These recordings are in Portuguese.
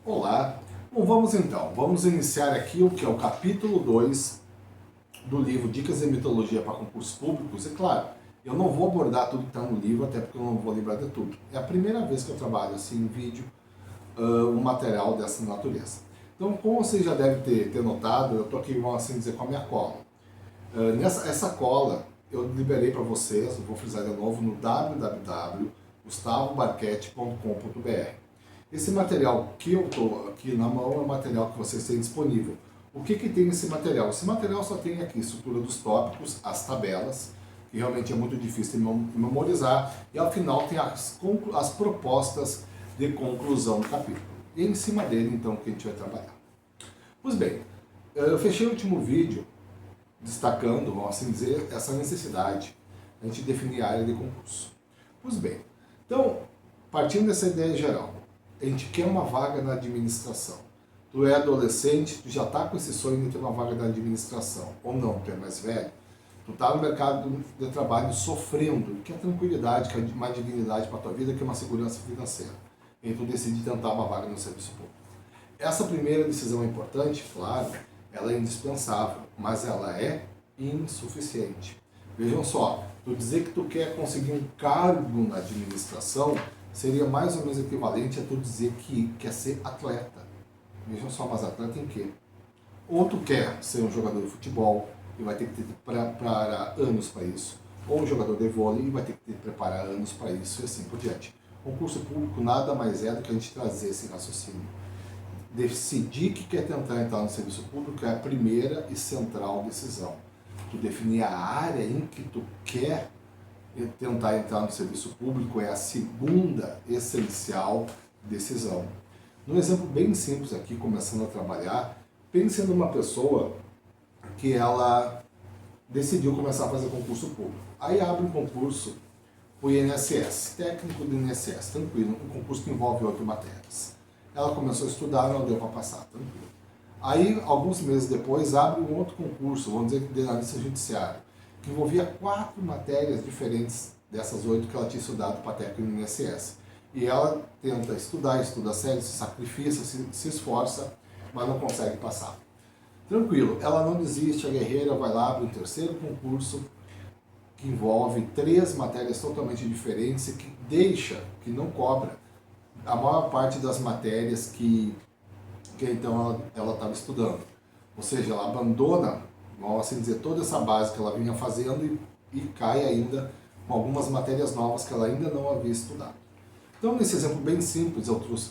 Olá! Bom, vamos iniciar aqui o que é o capítulo 2 do livro Dicas de Mitologia para Concursos Públicos. E claro, eu não vou abordar tudo que está no livro, até porque eu não vou lembrar de tudo. É a primeira vez que eu trabalho assim em vídeo, um material dessa natureza. Então, como vocês já devem ter notado, eu estou aqui, vamos assim dizer, com a minha cola. Essa cola eu liberei para vocês, vou frisar de novo, no www.gustavobarquete.com.br. Esse material que eu estou aqui na mão é o material que vocês têm disponível. O que tem nesse material? Esse material só tem aqui a estrutura dos tópicos, as tabelas, que realmente é muito difícil de memorizar, e ao final tem as propostas de conclusão do capítulo. E é em cima dele, então, que a gente vai trabalhar. Pois bem, eu fechei o último vídeo destacando, vamos assim dizer, essa necessidade de a gente definir a área de concurso. Pois bem, então, partindo dessa ideia geral, a gente quer uma vaga na administração. Tu é adolescente, tu já está com esse sonho de ter uma vaga na administração, ou não, tu é mais velho, tu está no mercado de trabalho sofrendo, quer tranquilidade, quer uma dignidade para a tua vida, quer uma segurança financeira. E tu decide tentar uma vaga no serviço público. Essa primeira decisão é importante, claro, ela é indispensável, mas ela é insuficiente. Vejam só, tu dizer que tu quer conseguir um cargo na administração seria mais ou menos equivalente a tu dizer que quer ser atleta. Vejam só, mas atleta em quê? Ou tu quer ser um jogador de futebol e vai ter que te preparar anos para isso, ou um jogador de vôlei e vai ter que te preparar anos para isso e assim por diante. Concurso público nada mais é do que a gente trazer esse raciocínio. Decidir que quer tentar entrar no serviço público é a primeira e central decisão. Tu definir a área em que tu quer tentar entrar no serviço público é a segunda essencial decisão. Num exemplo bem simples aqui, começando a trabalhar, pense numa pessoa que ela decidiu começar a fazer concurso público. Aí abre um concurso para o INSS, técnico do INSS, tranquilo, um concurso que envolve 8 matérias. Ela começou a estudar, não deu para passar, tranquilo. Aí, alguns meses depois, abre um outro concurso, vamos dizer, de analista judiciário, que envolvia 4 matérias diferentes dessas 8 que ela tinha estudado para técnico no INSS. E ela tenta estudar, estuda sério, se sacrifica, se esforça, mas não consegue passar. Tranquilo, ela não desiste, a guerreira vai lá, abre um terceiro concurso, que envolve 3 matérias totalmente diferentes e que deixa, que não cobra, a maior parte das matérias que então ela estava estudando. Ou seja, ela abandona, vamos assim dizer, toda essa base que ela vinha fazendo e cai ainda com algumas matérias novas que ela ainda não havia estudado. Então, nesse exemplo bem simples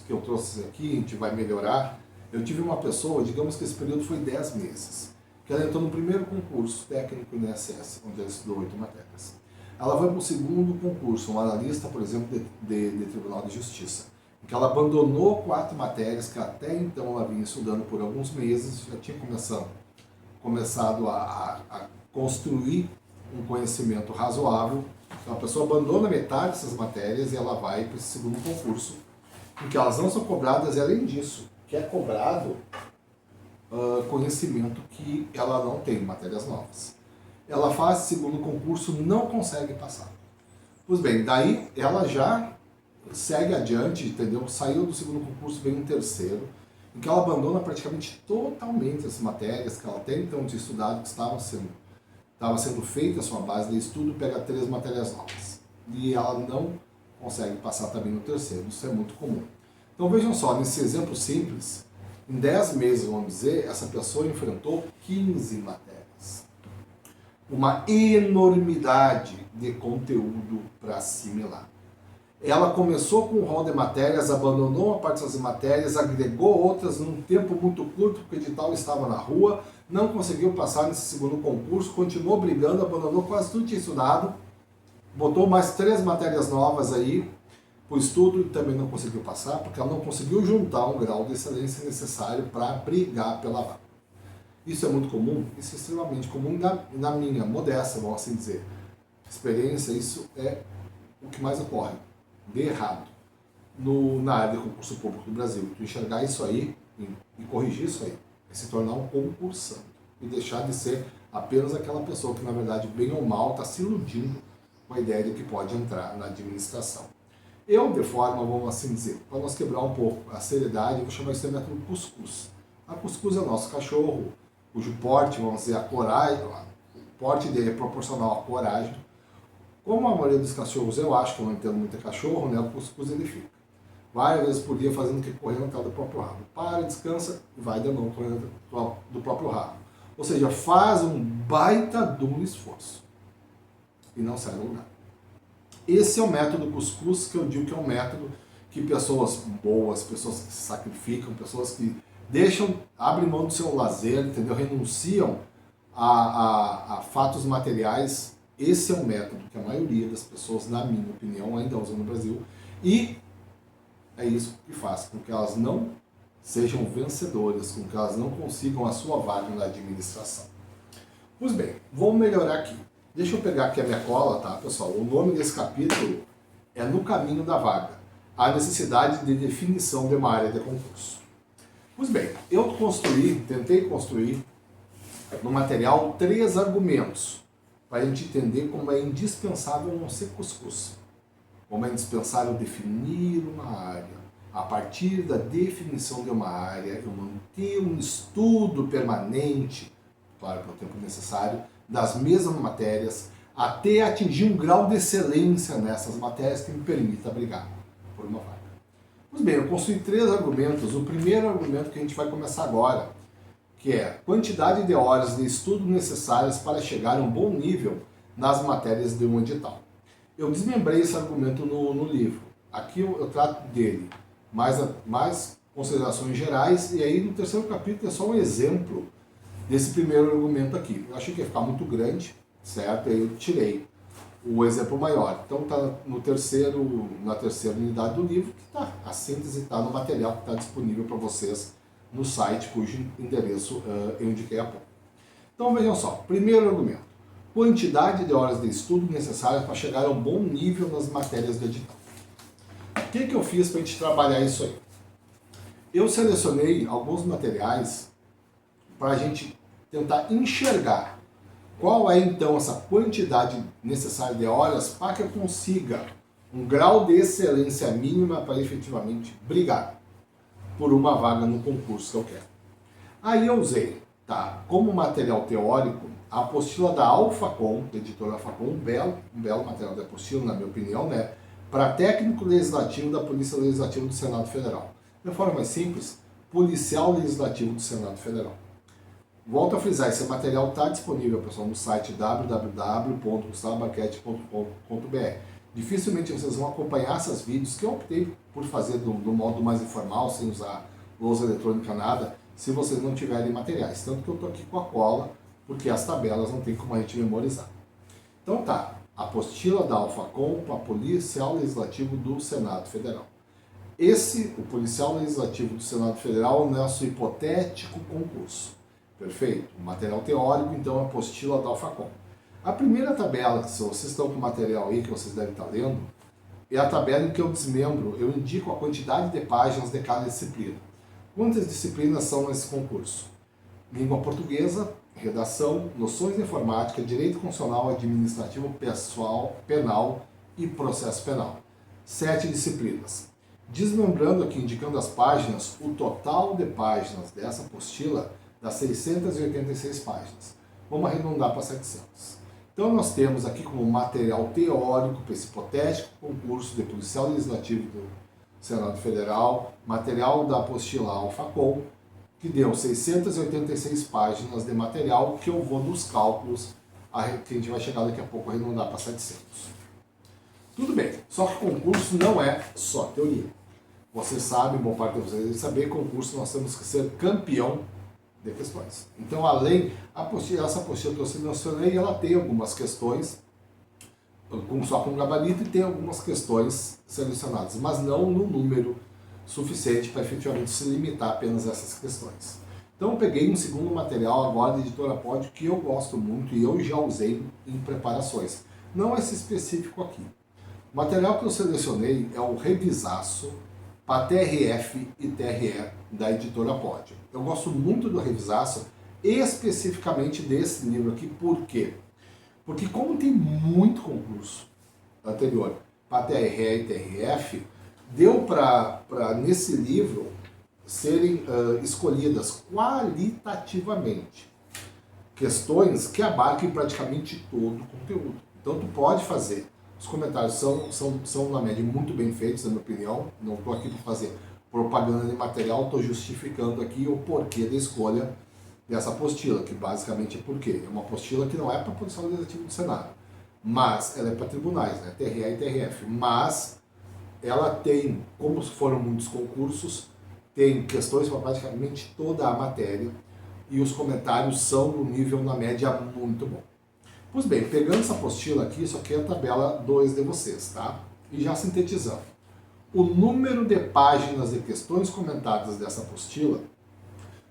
que eu trouxe aqui, a gente vai melhorar, eu tive uma pessoa, digamos que esse período foi 10 meses, que ela entrou no primeiro concurso técnico no INSS, onde ela estudou 8 matérias. Ela foi para o segundo concurso, um analista, por exemplo, de Tribunal de Justiça, em que ela abandonou 4 matérias que até então ela vinha estudando por alguns meses, já tinha começado a construir um conhecimento razoável. Então a pessoa abandona metade dessas matérias e ela vai para esse segundo concurso, em que elas não são cobradas, e além disso, que é cobrado conhecimento que ela não tem, matérias novas. Ela faz esse segundo concurso, não consegue passar. Pois bem, daí ela já segue adiante, entendeu? Saiu do segundo concurso, vem um terceiro, em que ela abandona praticamente totalmente as matérias que ela até então tinha estudado, que estava sendo feita a sua base de estudo, pega 3 matérias novas. E ela não consegue passar também no terceiro, isso é muito comum. Então vejam só, nesse exemplo simples, em 10 meses, vamos dizer, essa pessoa enfrentou 15 matérias. Uma enormidade de conteúdo para assimilar. Ela começou com um rol de matérias, abandonou uma parte dessas matérias, agregou outras num tempo muito curto, porque o edital estava na rua, não conseguiu passar nesse segundo concurso, continuou brigando, abandonou quase tudo que tinha estudado, botou mais 3 matérias novas aí para o estudo e também não conseguiu passar, porque ela não conseguiu juntar um grau de excelência necessário para brigar pela vaga. Isso é muito comum? Isso é extremamente comum na minha modesta, vamos assim dizer, experiência. Isso é o que mais ocorre de errado na área de concurso público do Brasil. Tu enxergar isso aí e corrigir isso aí, é se tornar um concursante e deixar de ser apenas aquela pessoa que, na verdade, bem ou mal, está se iludindo com a ideia de que pode entrar na administração. Eu, de forma, vamos assim dizer, para nós quebrar um pouco a seriedade, eu vou chamar isso de método cuscuz. A cuscuz é o nosso cachorro, cujo porte, vamos dizer, a coragem, o porte dele é proporcional à coragem. Como a maioria dos cachorros, eu acho que eu não entendo muito de cachorro, né, o cuscuz ele fica várias vezes por dia fazendo o que? Correndo atrás do próprio rabo. Para, descansa, vai de novo correndo do próprio rabo. Ou seja, faz um baita de um esforço e não sai do lugar. Esse é o método cuscuz, que eu digo que é um método que pessoas boas, pessoas que se sacrificam, pessoas que deixam, abrem mão do seu lazer, entendeu? Renunciam a fatos materiais. Esse é um método que a maioria das pessoas, na minha opinião, ainda usam no Brasil, e é isso que faz com que elas não sejam vencedoras, com que elas não consigam a sua vaga na administração. Pois bem, vamos melhorar aqui. Deixa eu pegar aqui a minha cola, tá, pessoal? O nome desse capítulo é No Caminho da Vaga, a necessidade de definição de uma área de concurso. Pois bem, eu tentei construir no material 3 argumentos para a gente entender como é indispensável não ser cuscuz. Como é indispensável definir uma área. A partir da definição de uma área, eu manter um estudo permanente, claro, pelo tempo necessário, das mesmas matérias, até atingir um grau de excelência nessas matérias que me permita brigar por uma vaga. Pois bem, eu construí 3 argumentos. O primeiro argumento que a gente vai começar agora, que é quantidade de horas de estudo necessárias para chegar a um bom nível nas matérias de um edital. Eu desmembrei esse argumento no livro. Aqui eu trato dele mais considerações gerais, e aí no terceiro capítulo é só um exemplo desse primeiro argumento aqui. Eu achei que ia ficar muito grande, certo? Aí eu tirei o exemplo maior. Então está na terceira unidade do livro, que tá, a síntese está no material que está disponível para vocês no site, cujo endereço eu indiquei há pouco. Então vejam só, primeiro argumento. Quantidade de horas de estudo necessárias para chegar a um bom nível nas matérias do edital. O que eu fiz para a gente trabalhar isso aí? Eu selecionei alguns materiais para a gente tentar enxergar qual é então essa quantidade necessária de horas para que eu consiga um grau de excelência mínima para efetivamente brigar por uma vaga no concurso que eu quero. Aí eu usei, tá, como material teórico, a apostila da Alfacom, da editora Alfacom, um belo material de apostila, na minha opinião, né, para técnico legislativo da Polícia Legislativa do Senado Federal. De forma mais simples, policial legislativo do Senado Federal. Volto a frisar, esse material está disponível, pessoal, no site www.gustavobarquete.com.br. Dificilmente vocês vão acompanhar esses vídeos, que eu optei por fazer do modo mais informal, sem usar lousa eletrônica, nada, se vocês não tiverem materiais. Tanto que eu estou aqui com a cola, porque as tabelas não tem como a gente memorizar. Então tá, apostila da Alfacom para policial legislativo do Senado Federal. O policial legislativo do Senado Federal é o nosso hipotético concurso. Perfeito? Material teórico, então, a apostila da Alfacom. A primeira tabela, se vocês estão com o material aí que vocês devem estar lendo, é a tabela em que eu desmembro, eu indico a quantidade de páginas de cada disciplina. Quantas disciplinas são nesse concurso? Língua portuguesa, redação, noções de informática, direito constitucional, administrativo, pessoal, penal e processo penal. 7 disciplinas. Desmembrando aqui, indicando as páginas, o total de páginas dessa apostila dá 686 páginas. Vamos arredondar para 700. Então nós temos aqui como material teórico para esse hipotético concurso de policial legislativo do Senado Federal, material da apostila Alfacom, que deu 686 páginas de material, que eu vou nos cálculos, que a gente vai chegar daqui a pouco a arredondar para 700. Tudo bem, só que concurso não é só teoria. Vocês sabem, boa parte de vocês devem saber, concurso nós temos que ser campeão de questões. Então, além, essa apostila que eu selecionei, ela tem algumas questões, só com gabarito, e tem algumas questões selecionadas, mas não no número suficiente para efetivamente se limitar apenas a essas questões. Então eu peguei um segundo material agora da editora Pódio, que eu gosto muito e eu já usei em preparações. Não esse específico aqui. O material que eu selecionei é o Revisaço para TRF e TRE da editora Pódio. Eu gosto muito do Revisaço, especificamente desse livro aqui. Por quê? Porque como tem muito concurso anterior para TRE e TRF, deu para nesse livro serem escolhidas qualitativamente questões que abarquem praticamente todo o conteúdo. Então tu pode fazer. Os comentários são na média, muito bem feitos, na minha opinião. Não estou aqui para fazer propaganda de material, estou justificando aqui o porquê da escolha dessa apostila, que basicamente é porque é uma apostila que não é para a Polícia Legislativa do Senado, mas ela é para tribunais, né? TRE e TRF, mas ela tem, como foram muitos concursos, tem questões para praticamente toda a matéria e os comentários são no nível, na média, muito bom. Pois bem, pegando essa apostila aqui, isso aqui é a tabela 2 de vocês, tá? E já sintetizando. O número de páginas de questões comentadas dessa apostila,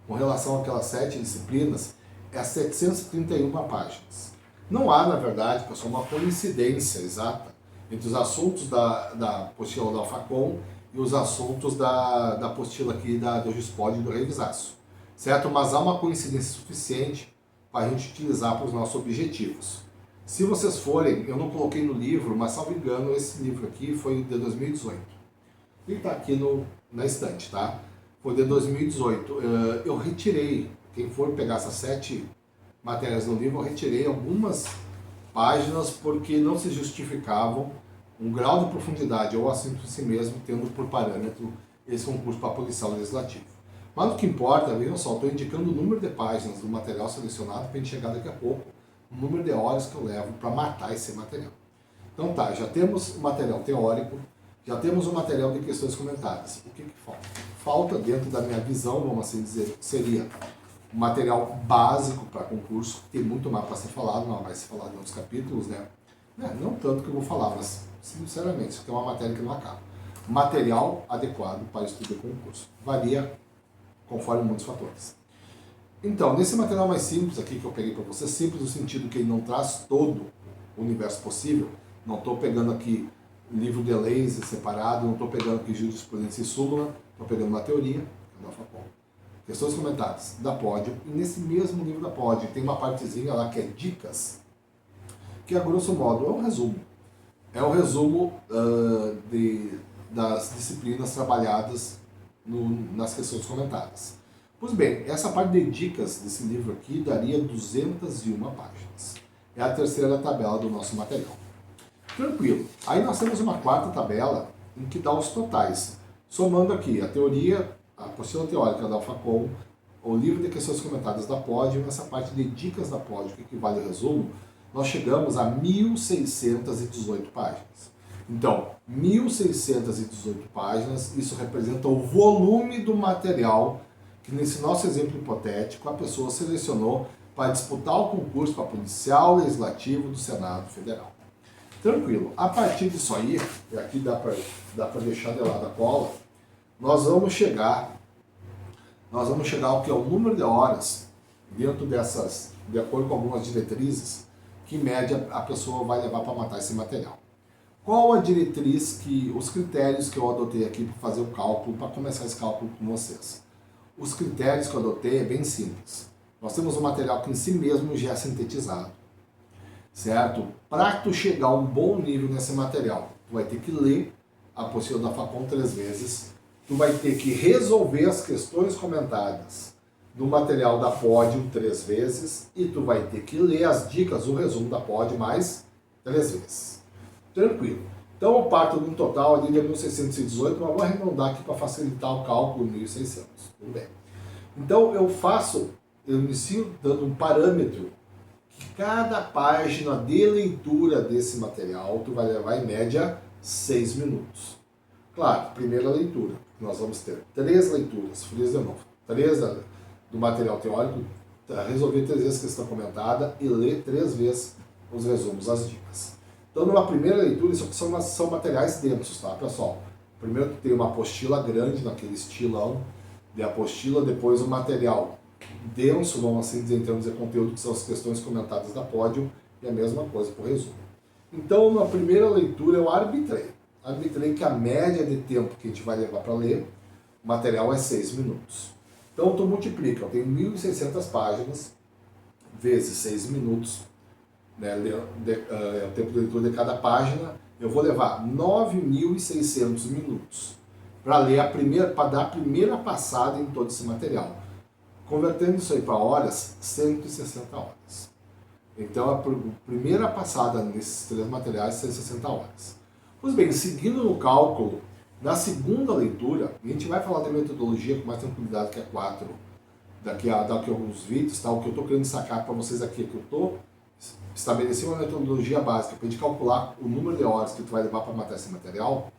com relação àquelas 7 disciplinas, é 731 páginas. Não há, na verdade, pessoal, uma coincidência exata entre os assuntos da apostila da Alfacom e os assuntos da apostila aqui do Juspod e do Revisaço, certo? Mas há uma coincidência suficiente para a gente utilizar para os nossos objetivos. Se vocês forem, eu não coloquei no livro, mas salvo engano, esse livro aqui foi de 2018. Ele está aqui na estante, tá? Foi de 2018. Eu retirei, quem for pegar essas 7 matérias no livro, eu retirei algumas páginas porque não se justificavam um grau de profundidade ou assunto em si mesmo, tendo por parâmetro esse concurso para policial legislativo. Mas o que importa, vejam só, estou indicando o número de páginas do material selecionado para a gente chegar daqui a pouco, o número de horas que eu levo para matar esse material. Então tá, já temos o material teórico, já temos o material de questões comentadas. O que falta? Falta, dentro da minha visão, vamos assim dizer, seria um material básico para concurso, tem muito mais para ser falado, não vai ser falado em outros capítulos, né? Não tanto que eu vou falar, mas sinceramente, isso aqui é uma matéria que não acaba. Material adequado para estudo de concurso. Varia conforme muitos fatores. Então, nesse material mais simples aqui que eu peguei para você, simples no sentido que ele não traz todo o universo possível, não estou pegando aqui livro de leis separado, não estou pegando aqui jurisprudência e súmula, estou pegando uma teoria, da Alfacom. Questões comentadas da Pódio, e nesse mesmo livro da Pódio tem uma partezinha lá que é dicas, que a grosso modo é um resumo. É um resumo das disciplinas trabalhadas nas questões comentadas. Pois bem, essa parte de dicas desse livro aqui daria 201 páginas. É a terceira tabela do nosso material. Tranquilo. Aí nós temos uma quarta tabela em que dá os totais. Somando aqui a teoria, a apostila teórica da Alfacom, o livro de questões comentadas da Pódio e essa parte de dicas da Pódio, que equivale ao resumo, nós chegamos a 1.618 páginas. Então, 1.618 páginas, isso representa o volume do material que, nesse nosso exemplo hipotético, a pessoa selecionou para disputar o concurso para policial legislativo do Senado Federal. Tranquilo. A partir disso aí, e aqui dá para deixar de lado a cola, nós vamos chegar ao que é o número de horas dentro dessas, de acordo com algumas diretrizes, que em média a pessoa vai levar para matar esse material. Qual a diretriz, os critérios que eu adotei aqui para fazer o cálculo, para começar esse cálculo com vocês? Os critérios que eu adotei é bem simples. Nós temos um material que em si mesmo já é sintetizado, certo? Para tu chegar a um bom nível nesse material, tu vai ter que ler a apostila da Alfacom 3 vezes, tu vai ter que resolver as questões comentadas do material da Pódio 3 vezes e tu vai ter que ler as dicas, o resumo da Pódio mais 3 vezes. Tranquilo. Então eu parto de um total ali de 1.618, mas vou arredondar aqui para facilitar o cálculo, 1.600. Tudo bem. Então eu inicio dando um parâmetro que cada página de leitura desse material tu vai levar em média 6 minutos. Claro, primeira leitura, nós vamos ter 3 leituras, friso de novo, 3 do material teórico, resolver 3 vezes a questão comentada e ler 3 vezes os resumos, as dicas. Então, numa primeira leitura, isso aqui são materiais densos, tá, pessoal? Primeiro tem uma apostila grande, naquele estilão de apostila, depois o material denso, vamos assim dizer, em termos de conteúdo, que são as questões comentadas da Pódio, e a mesma coisa para o resumo. Então, na primeira leitura, eu arbitrei que a média de tempo que a gente vai levar para ler o material é 6 minutos. Então, tu multiplica, eu tenho 1.600 páginas, vezes 6 minutos, né, é o tempo de leitura de cada página, eu vou levar 9.600 minutos para ler para dar a primeira passada em todo esse material. Convertendo isso aí para horas, 160 horas. Então, a primeira passada nesses 3 materiais, 160 horas. Pois bem, seguindo no cálculo, na segunda leitura, a gente vai falar de metodologia com mais tranquilidade que a 4, daqui a alguns vídeos, tá? O que eu estou querendo sacar para vocês aqui é que eu estou estabelecendo uma metodologia básica para a gente calcular o número de horas que tu vai levar para matar esse material.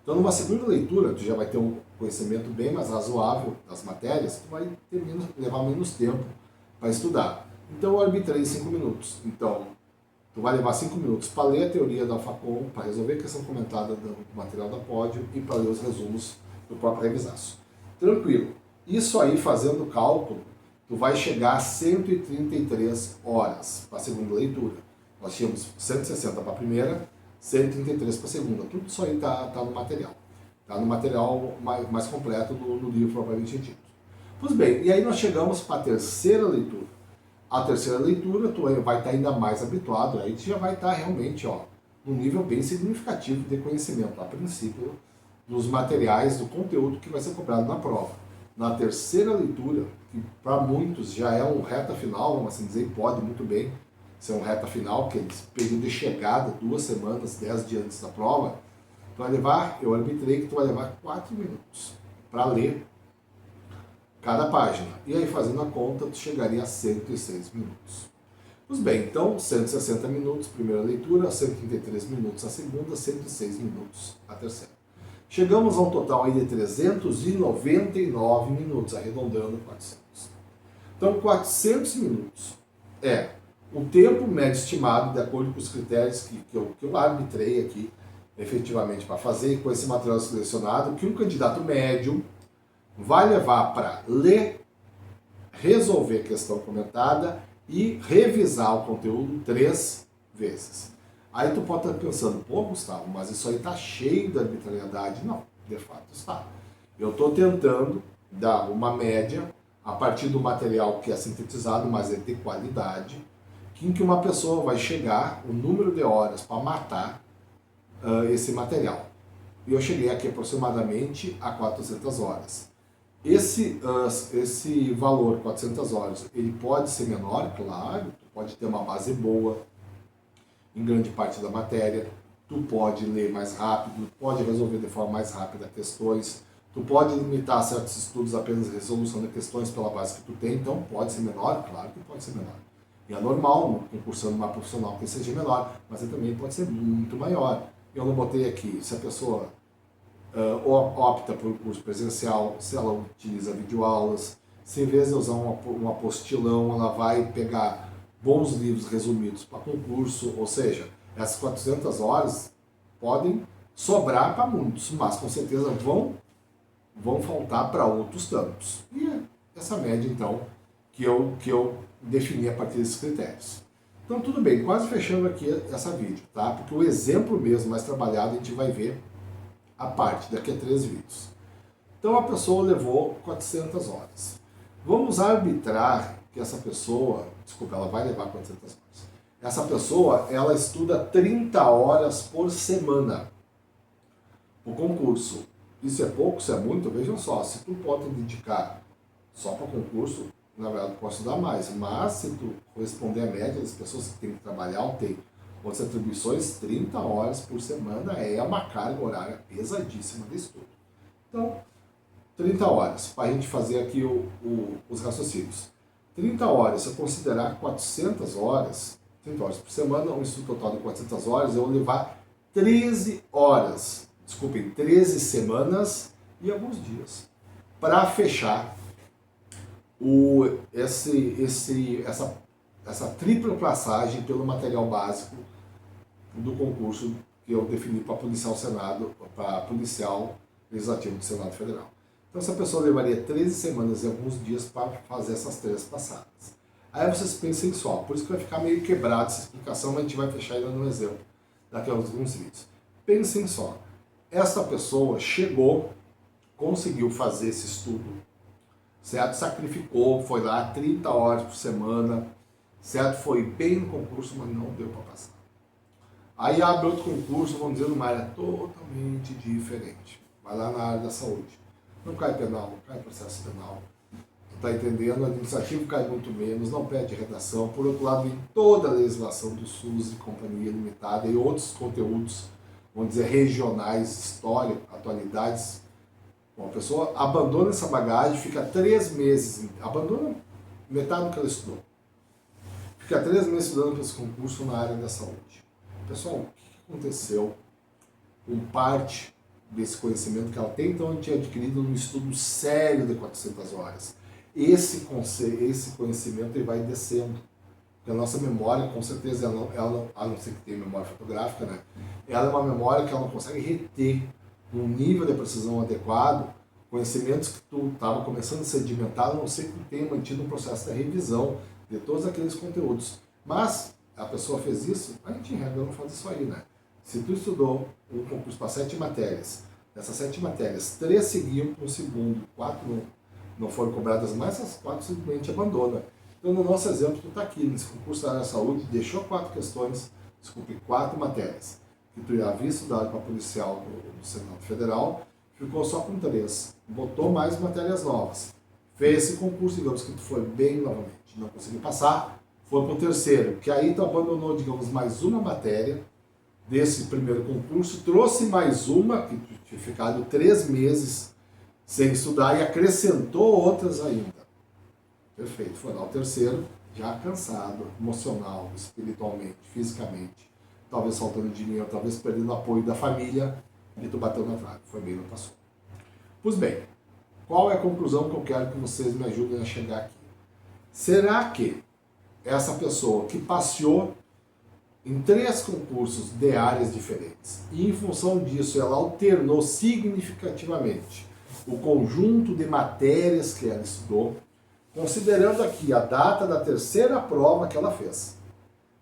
Então, numa segunda leitura, tu já vai ter um conhecimento bem mais razoável das matérias, tu vai levar menos tempo para estudar. Então, eu arbitrei 5 minutos. Então, tu vai levar 5 minutos para ler a teoria da Facom, para resolver a questão comentada do material da Pódio e para ler os resumos do próprio revisaço. Tranquilo. Isso aí, fazendo o cálculo, tu vai chegar a 133 horas para a segunda leitura. Nós tínhamos 160 para a primeira, 133 para a segunda. Tudo isso aí tá no material. Tá no material mais completo do livro propriamente dito. Pois bem, e aí nós chegamos para a terceira leitura. A terceira leitura, tu vai estar ainda mais habituado, aí tu já vai estar realmente num nível bem significativo de conhecimento, a princípio, dos materiais, do conteúdo que vai ser cobrado na prova. Na terceira leitura, que para muitos já é um reta final, vamos assim dizer, pode muito bem ser um reta final, que é período de chegada, 2 semanas, 10 dias antes da prova, tu vai levar, eu arbitrei que tu vai levar 4 minutos para ler cada página. E aí, fazendo a conta, tu chegaria a 106 minutos. Pois bem, então, 160 minutos, primeira leitura, 133 minutos a segunda, 106 minutos a terceira. Chegamos a um total aí de 399 minutos, arredondando 400. Então, 400 minutos é o tempo médio estimado, de acordo com os critérios que eu arbitrei aqui, efetivamente, para fazer com esse material selecionado, que um candidato médio vai levar para ler, resolver a questão comentada e revisar o conteúdo 3 vezes. Aí tu pode estar pensando, pô, Gustavo, mas isso aí está cheio de arbitrariedade. Não, de fato está. Eu estou tentando dar uma média a partir do material que é sintetizado, mas é de qualidade, em que uma pessoa vai chegar o número de horas para matar esse material. E eu cheguei aqui aproximadamente a 400 horas. Esse valor, 400 horas, ele pode ser menor, claro, tu pode ter uma base boa em grande parte da matéria, tu pode ler mais rápido, pode resolver de forma mais rápida questões, tu pode limitar certos estudos apenas à resolução de questões pela base que tu tem, então pode ser menor, claro que pode ser menor. E é normal, concursando uma profissional, que seja menor, mas ele também pode ser muito maior. Eu não botei aqui, se a pessoa opta por curso presencial, se ela utiliza videoaulas, se em vez de usar um apostilão, ela vai pegar bons livros resumidos para concurso, ou seja, essas 400 horas podem sobrar para muitos, mas com certeza vão faltar para outros tantos. E é essa média, então, que eu defini a partir desses critérios. Então, tudo bem, quase fechando aqui essa vídeo, tá? Porque o exemplo mesmo mais trabalhado a gente vai ver a parte daqui a 3 vídeos. Então, a pessoa levou 400 horas. Vamos arbitrar que essa pessoa, desculpa, ela vai levar 400 horas. Essa pessoa, ela estuda 30 horas por semana o concurso. Isso é pouco, isso é muito? Vejam só, se tu pode dedicar só para concurso, na verdade, posso estudar mais, mas se tu corresponder à média das pessoas que têm que trabalhar ou tem outras atribuições, 30 horas por semana é uma carga horária pesadíssima de estudo. Então, 30 horas, para a gente fazer aqui os raciocínios. 30 horas, se eu considerar 400 horas, 30 horas por semana, um estudo total de 400 horas, eu vou levar 13 horas, desculpem, 13 semanas e alguns dias, para fechar essa tripla passagem pelo material básico do concurso que eu defini para policial Senado, para policial legislativo do Senado Federal. Então essa pessoa levaria 13 semanas e alguns dias para fazer essas 3 passadas. Aí vocês pensem só, por isso que vai ficar meio quebrado essa explicação, mas a gente vai fechar ainda no exemplo daqui a alguns vídeos. Pensem só, essa pessoa chegou, conseguiu fazer esse estudo, certo? Sacrificou, foi lá 30 horas por semana, certo? Foi bem no concurso, mas não deu para passar. Aí abre outro concurso, vamos dizer, numa área totalmente diferente. Vai lá na área da saúde. Não cai penal, não cai processo penal. Está entendendo? O administrativo cai muito menos, não pede redação. Por outro lado, em toda a legislação do SUS e Companhia Limitada e outros conteúdos, vamos dizer, regionais, história, atualidades. Bom, a pessoa abandona essa bagagem, fica 3 meses, abandona metade do que ela estudou. Fica 3 meses estudando para esse concurso na área da saúde. Pessoal, o que aconteceu com parte desse conhecimento que ela tem então tinha adquirido num estudo sério de 400 horas? Esse conhecimento ele vai descendo. Porque a nossa memória, com certeza, ela, a não ser que tenha memória fotográfica, né? Ela é uma memória que ela não consegue reter num nível de precisão adequado conhecimentos que tu estava começando a sedimentar, a não ser que tu tenha mantido um processo de revisão de todos aqueles conteúdos. Mas a pessoa fez isso, a gente em regra não faz isso aí, né? Se tu estudou um concurso para 7 matérias, dessas 7 matérias, 3 seguiam para o segundo, 4 não foram cobradas mais, as 4 simplesmente abandona. Então, no nosso exemplo, tu está aqui nesse concurso da área da saúde, deixou 4 questões, desculpe, 4 matérias, que tu já havia estudado para policial do Senado Federal, ficou só com 3, botou mais matérias novas, fez esse concurso, digamos que tu foi bem novamente, não conseguiu passar, foi para o terceiro, que aí tu abandonou, digamos, mais uma matéria desse primeiro concurso, trouxe mais uma, que tu tinha ficado 3 meses sem estudar e acrescentou outras ainda. Perfeito, foi lá o terceiro, já cansado, emocional, espiritualmente, fisicamente, talvez faltando dinheiro, talvez perdendo apoio da família, e tu bateu na trave, foi bem, não passou. Pois bem, qual é a conclusão que eu quero que vocês me ajudem a chegar aqui? Será que essa pessoa que passeou em 3 concursos de áreas diferentes e em função disso ela alternou significativamente o conjunto de matérias que ela estudou, considerando aqui a data da terceira prova que ela fez,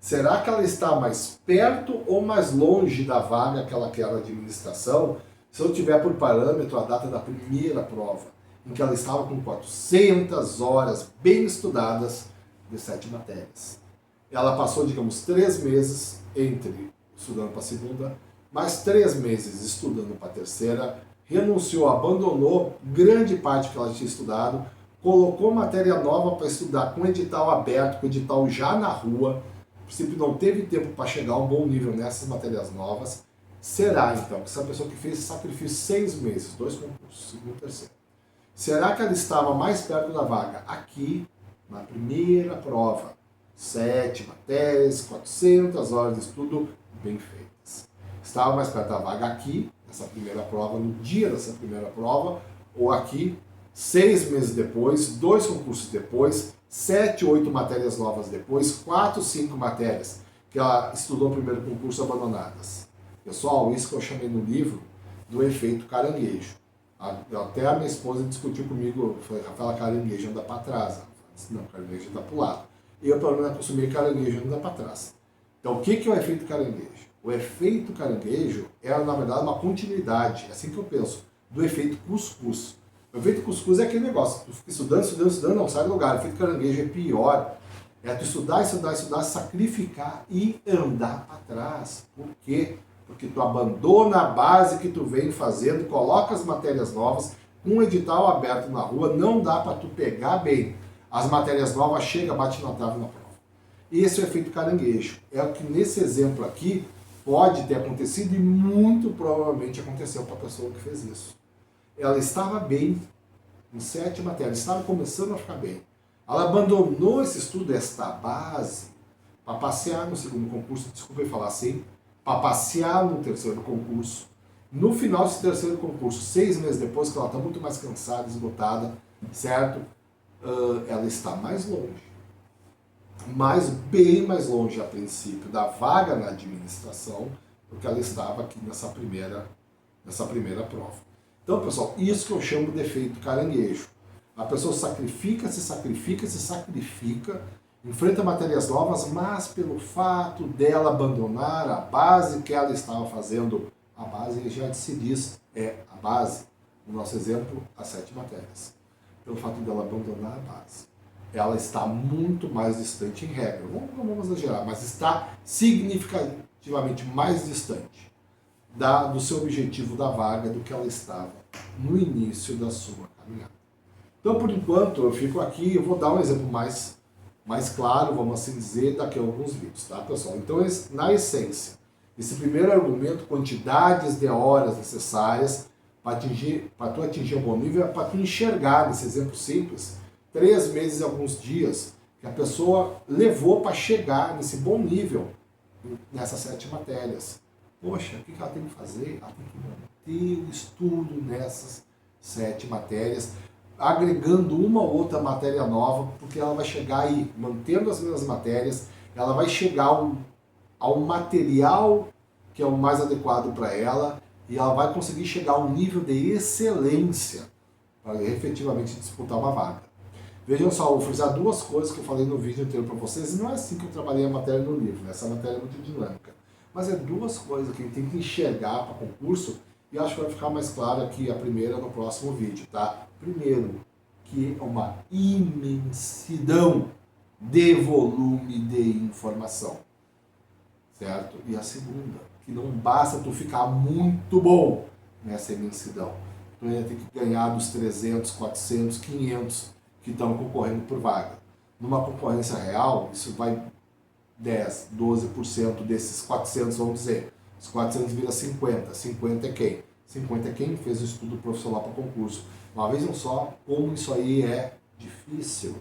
será que ela está mais perto ou mais longe da vaga que ela quer na administração, se eu tiver por parâmetro a data da primeira prova, em que ela estava com 400 horas bem estudadas de 7 matérias? Ela passou, digamos, 3 meses entre estudando para a segunda, mais 3 meses estudando para a terceira, renunciou, abandonou grande parte que ela tinha estudado, colocou matéria nova para estudar com edital aberto, com edital já na rua, a princípio não teve tempo para chegar a um bom nível nessas matérias novas. Será então que essa pessoa que fez esse sacrifício 6 meses, 2 concursos, segundo e terceiro, será que ela estava mais perto da vaga aqui, na primeira prova? 7 matérias, 400 horas de estudo bem feitas. Estava mais perto da vaga aqui, nessa primeira prova, no dia dessa primeira prova, ou aqui, 6 meses depois, 2 concursos depois, 7, 8 matérias novas depois, 4, 5 matérias que ela estudou no primeiro concurso abandonadas. Pessoal, isso que eu chamei no livro do efeito caranguejo. Até a minha esposa discutiu comigo, falei, Rafaela, caranguejo anda para trás. Ela disse, não, caranguejo anda para o lado. Eu, pelo menos, acostumei caranguejo anda para trás. Então, o que é o efeito caranguejo? O efeito caranguejo é, na verdade, uma continuidade, é assim que eu penso, do efeito cuscuz. O efeito cuscuz é aquele negócio, tu fica estudando, não sai do lugar. O efeito caranguejo é pior. É tu estudar, sacrificar e andar para trás. Por quê? Porque tu abandona a base que tu vem fazendo, coloca as matérias novas, com um edital aberto na rua, não dá para tu pegar bem. As matérias novas chega, bate na trave na prova. Esse é o efeito caranguejo. É o que nesse exemplo aqui pode ter acontecido e muito provavelmente aconteceu para a pessoa que fez isso. Ela estava bem em 7 matérias, estava começando a ficar bem. Ela abandonou esse estudo, esta base, para passear no segundo concurso, desculpa eu falar assim, para passear no terceiro concurso. No final desse terceiro concurso, 6 meses depois, que ela está muito mais cansada, esgotada, certo? Ela está mais longe, bem mais longe a princípio da vaga na administração do que ela estava aqui nessa primeira prova. Então, pessoal, isso que eu chamo de efeito caranguejo. A pessoa sacrifica, enfrenta matérias novas, mas pelo fato dela abandonar a base que ela estava fazendo, a base já se diz, é a base, no nosso exemplo, as 7 matérias. Pelo fato dela abandonar a base, ela está muito mais distante em regra. Não vamos exagerar, mas está definitivamente mais distante do seu objetivo da vaga do que ela estava no início da sua caminhada. Então, por enquanto, eu fico aqui, eu vou dar um exemplo mais claro, vamos assim dizer, daqui a alguns vídeos, tá, pessoal? Então, na essência, esse primeiro argumento, quantidades de horas necessárias para tu atingir um bom nível, é para tu enxergar, nesse exemplo simples, 3 meses e alguns dias que a pessoa levou para chegar nesse bom nível nessas 7 matérias. Poxa, o que ela tem que fazer? Ela tem que manter o estudo nessas 7 matérias, agregando uma ou outra matéria nova, porque ela vai chegar aí, mantendo as mesmas matérias, ela vai chegar ao material que é o mais adequado para ela, e ela vai conseguir chegar a um nível de excelência para efetivamente disputar uma vaga. Vejam só, eu vou frisar 2 coisas que eu falei no vídeo inteiro para vocês, e não é assim que eu trabalhei a matéria no livro, né? Essa matéria é muito dinâmica. Mas é 2 coisas que a gente tem que enxergar para concurso, e acho que vai ficar mais claro aqui a primeira no próximo vídeo, tá? Primeiro, que é uma imensidão de volume de informação, certo? E a segunda, que não basta tu ficar muito bom nessa imensidão. Tu ainda tem que ganhar dos 300, 400, 500 que estão concorrendo por vaga. Numa concorrência real, isso vai 10, 12% desses 400, vamos dizer. Os 400 vira 50. 50 é quem? 50 é quem fez o estudo profissional para concurso. Uma vez não só, como isso aí é difícil.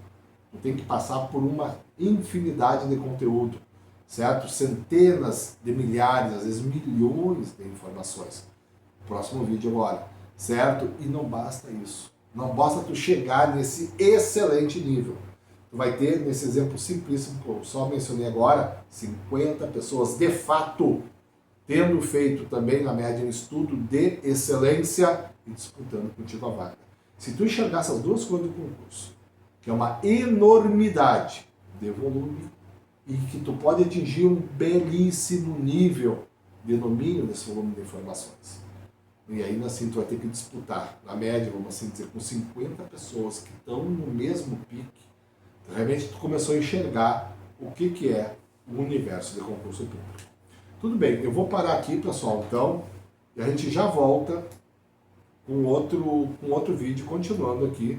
Tu tem que passar por uma infinidade de conteúdo, certo? Centenas de milhares, às vezes milhões de informações. Próximo vídeo agora, certo? E não basta isso. Não basta tu chegar nesse excelente nível. Tu vai ter, nesse exemplo simplíssimo que eu só mencionei agora, 50 pessoas de fato tendo feito também, na média, um estudo de excelência e disputando contigo a vaga. Se tu enxergar essas 2 coisas do concurso, que é uma enormidade de volume e que tu pode atingir um belíssimo nível de domínio desse volume de informações. E ainda assim tu vai ter que disputar, na média, vamos assim dizer, com 50 pessoas que estão no mesmo pique, realmente tu começou a enxergar o que é o universo de concurso público. Tudo bem, eu vou parar aqui, pessoal, então, e a gente já volta com outro vídeo, continuando aqui